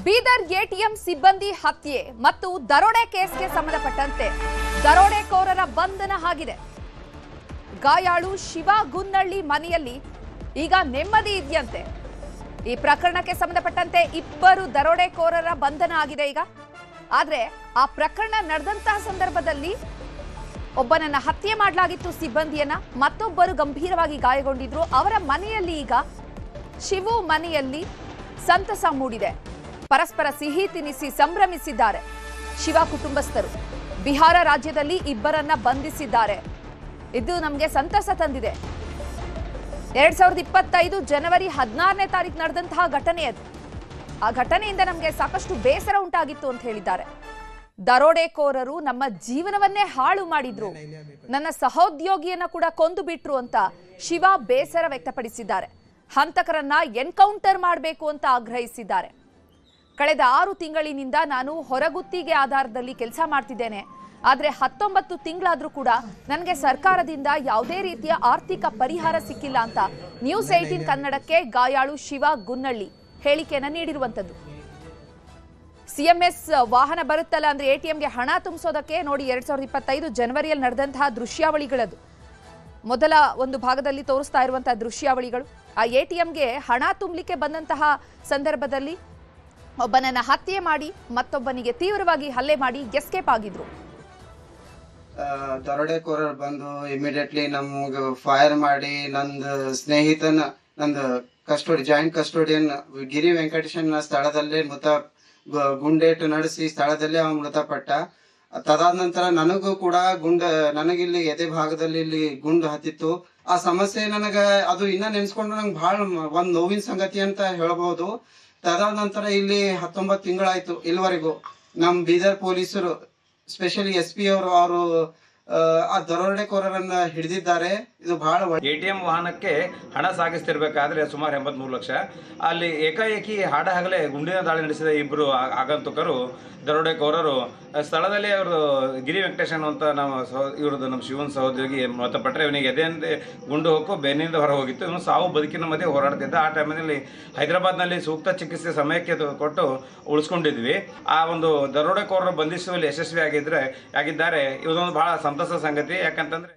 Bidar ATM ಸಿಬ್ಬಂದಿ ಹತ್ಯೆ ಮತ್ತು ದರೋಡೆ ಕೇಸ್ಗೆ ಸಂಬಂಧಪಟ್ಟಂತೆ ದರೋಡೆಕೋರರ ಬಂಧನ ಆಗಿದೆ. ಗಾಯಾಳು ಶಿವ ಗುನ್ನಳ್ಳಿ ಮನೆಯಲ್ಲಿ ಈಗ ನೆಮ್ಮದಿ ಇದೆಯಂತೆ. ಈ ಪ್ರಕರಣಕ್ಕೆ ಸಂಬಂಧಪಟ್ಟಂತೆ ಇಬ್ಬರು ದರೋಡೆಕೋರರ ಬಂಧನ ಆಗಿದೆ ಈಗ. ಆದ್ರೆ ಆ ಪ್ರಕರಣ ನಡೆದಂತಹ ಸಂದರ್ಭದಲ್ಲಿ ಒಬ್ಬನನ್ನ ಹತ್ಯೆ ಮಾಡಲಾಗಿತ್ತು ಸಿಬ್ಬಂದಿಯನ್ನ, ಮತ್ತೊಬ್ಬರು ಗಂಭೀರವಾಗಿ ಗಾಯಗೊಂಡಿದ್ರು. ಅವರ ಮನೆಯಲ್ಲಿ ಈಗ ಶಿವು ಮನೆಯಲ್ಲಿ ಸಂತಸ ಮೂಡಿದೆ. ಪರಸ್ಪರ ಸಿಹಿ ತಿನಿಸಿ ಸಂಭ್ರಮಿಸಿದ್ದಾರೆ ಶಿವ ಕುಟುಂಬಸ್ಥರು. ಬಿಹಾರ ರಾಜ್ಯದಲ್ಲಿ ಇಬ್ಬರನ್ನ ಬಂಧಿಸಿದ್ದಾರೆ. ಇದು ನಮಗೆ ಸಂತಸ ತಂದಿದೆ. 2025 ಜನವರಿ 16ನೇ ತಾರೀಕು ನಡೆದಂತಹ ಘಟನೆ ಅದು. ಆ ಘಟನೆಯಿಂದ ನಮಗೆ ಸಾಕಷ್ಟು ಬೇಸರ ಉಂಟಾಗಿತ್ತು ಅಂತ ಹೇಳಿದ್ದಾರೆ. ದರೋಡೆಕೋರರು ನಮ್ಮ ಜೀವನವನ್ನೇ ಹಾಳು ಮಾಡಿದ್ರು, ನನ್ನ ಸಹೋದ್ಯೋಗಿಯನ್ನ ಕೂಡ ಕೊಂದು ಬಿಟ್ರು ಅಂತ ಶಿವ ಬೇಸರ ವ್ಯಕ್ತಪಡಿಸಿದ್ದಾರೆ. ಹಂತಕರನ್ನ ಎನ್ಕೌಂಟರ್ ಮಾಡಬೇಕು ಅಂತ ಆಗ್ರಹಿಸಿದ್ದಾರೆ. ಕಳೆದ 6 ತಿಂಗಳಿನಿಂದ ನಾನು ಹೊರಗುತ್ತಿಗೆ ಆಧಾರದಲ್ಲಿ ಕೆಲಸ ಮಾಡ್ತಿದ್ದೇನೆ. ಆದರೆ 19 ತಿಂಗಳಾದ್ರೂ ಕೂಡ ನನಗೆ ಸರ್ಕಾರದಿಂದ ಯಾವುದೇ ರೀತಿಯ ಆರ್ಥಿಕ ಪರಿಹಾರ ಸಿಕ್ಕಿಲ್ಲ ಅಂತ ನ್ಯೂಸ್ 18 ಕನ್ನಡಕ್ಕೆ ಗಾಯಾಳು ಶಿವ ಗುನ್ನಳ್ಳಿ ಹೇಳಿಕೆಯನ್ನು ನೀಡಿರುವಂತದ್ದು. ಸಿಎಂಎಸ್ ವಾಹನ ಬರುತ್ತಲ್ಲ ಅಂದ್ರೆ ಎಟಿಎಂಗೆ ಹಣ ತುಂಬಿಸೋದಕ್ಕೆ ನೋಡಿ 2025 ಜನವರಿಯಲ್ಲಿ ನಡೆದಂತಹ ದೃಶ್ಯಾವಳಿಗಳದು. ಮೊದಲ ಒಂದು ಭಾಗದಲ್ಲಿ ತೋರಿಸ್ತಾ ಇರುವಂತಹ ದೃಶ್ಯಾವಳಿಗಳು. ಆ ಎಟಿಎಂಗೆ ಹಣ ತುಂಬಲಿಕ್ಕೆ ಬಂದಂತಹ ಸಂದರ್ಭದಲ್ಲಿ ಒಬ್ಬನನ್ನ ಹತ್ಯೆ ಮಾಡಿ ಮತ್ತೊಬ್ಬನಿಗೆ ತೀವ್ರವಾಗಿ ಹಲ್ಲೆ ಮಾಡಿ ಎಸ್ಕೇಪ್ ಆಗಿದ್ರು. ದರೋಡೆಕೋರರು ಬಂದು ಇಮಿಡಿಯೇಟ್ಲಿ ನಮ್ಗೆ ಫೈರ್ ಮಾಡಿ ನಂದು ಸ್ನೇಹಿತನ ನಂದು ಜಾಯಿಂಟ್ ಕಸ್ಟೋಡಿಯನ್ ಗಿರಿ ವೆಂಕಟೇಶನ್ ಸ್ಥಳದಲ್ಲೇ ಗುಂಡೇಟು ನಡೆಸಿ ಸ್ಥಳದಲ್ಲೇ ಅವನು ಮೃತಪಟ್ಟ. ತದಾದ ನಂತರ ನನಗೂ ಕೂಡ ನನಗಿಲ್ಲಿ ಎದೆ ಭಾಗದಲ್ಲಿ ಇಲ್ಲಿ ಗುಂಡು ಹತ್ತಿತ್ತು. ಆ ಸಮಸ್ಯೆ ಅದು ಇನ್ನ ನೆನ್ಸ್ಕೊಂಡ್ರೆ ನಂಗೆ ಬಹಳ ಒಂದ್ ನೋವಿನ ಸಂಗತಿ ಅಂತ ಹೇಳ್ಬಹುದು. ತದಾದ ನಂತರ ಇಲ್ಲಿ 19 ತಿಂಗಳಾಯ್ತು ಇಲ್ಲಿವರೆಗೂ ನಮ್ ಬೀದರ್ ಪೊಲೀಸರು ಸ್ಪೆಷಲಿ SP ಅವರು ಆ ದರೋಡೆಕೋರರನ್ನ ಹಿಡಿದಿದ್ದಾರೆ. ಇದು ಬಹಳ ATM ವಾಹನಕ್ಕೆ ಹಣ ಸಾಗಿಸ್ತಿರ್ಬೇಕಾದ್ರೆ ಸುಮಾರು 83 ಲಕ್ಷ ಅಲ್ಲಿ ಏಕಾಏಕಿ ಹಾಡಹಗಲೇ ಗುಂಡಿನ ದಾಳಿ ನಡೆಸಿದ ಇಬ್ಬರು ಆಗಂತುಕರು ದರೋಡೆಕೋರರು ಸ್ಥಳದಲ್ಲಿ ಅವರು ಗಿರಿ ವೆಂಕಟೇಶನ್ ಅಂತ ನಮ್ಮ ಶಿವನ್ ಸಹೋದ್ಯೋಗಿ ಮೃತಪಟ್ಟರೆ ಇವನಿಗೆ ಎದೆಯಿಂದ ಗುಂಡು ಹೋಗು ಬೆನ್ನಿಂದ ಹೊರ ಹೋಗಿತ್ತು. ಇವನು ಸಾವು ಬದುಕಿನ ಮಧ್ಯೆ ಹೋರಾಡ್ತಿದ್ದ. ಆ ಟೈಮಿನಲ್ಲಿ ಹೈದರಾಬಾದ್ನಲ್ಲಿ ಸೂಕ್ತ ಚಿಕಿತ್ಸೆ ಸಮಯಕ್ಕೆ ಕೊಟ್ಟು ಉಳಿಸ್ಕೊಂಡಿದ್ವಿ. ಆ ಒಂದು ದರೋಡೆಕೋರರು ಬಂಧಿಸುವಲ್ಲಿ ಯಶಸ್ವಿ ಆಗಿದ್ದಾರೆ. ಇದೊಂದು ಬಹಳ ಸಂತಸ ಸಂಗತಿ. ಯಾಕಂತಂದ್ರೆ